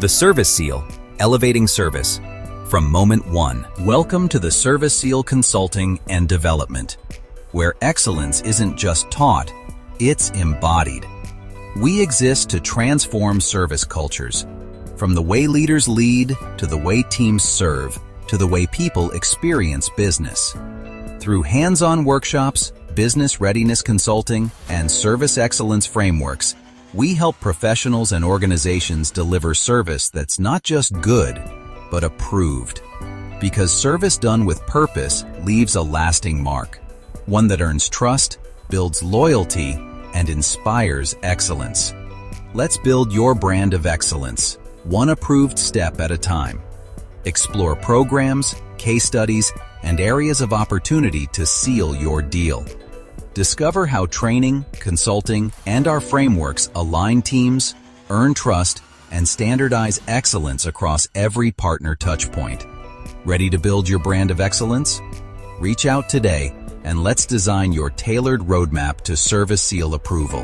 The Service Seal, elevating service from moment one. Welcome to the Service Seal Consulting and Development, where excellence isn't just taught, it's embodied. We exist to transform service cultures, from the way leaders lead, to the way teams serve, to the way people experience business. Through hands-on workshops, business readiness consulting, and service excellence frameworks, we help professionals and organizations deliver service that's not just good, but approved. Because service done with purpose leaves a lasting mark, one that earns trust, builds loyalty, and inspires excellence. Let's build your brand of excellence, one approved step at a time. Explore programs, case studies, and areas of opportunity to seal your deal. Discover how training, consulting, and our frameworks align teams, earn trust, and standardize excellence across every partner touchpoint. Ready to build your brand of excellence? Reach out today and let's design your tailored roadmap to Service Seal approval.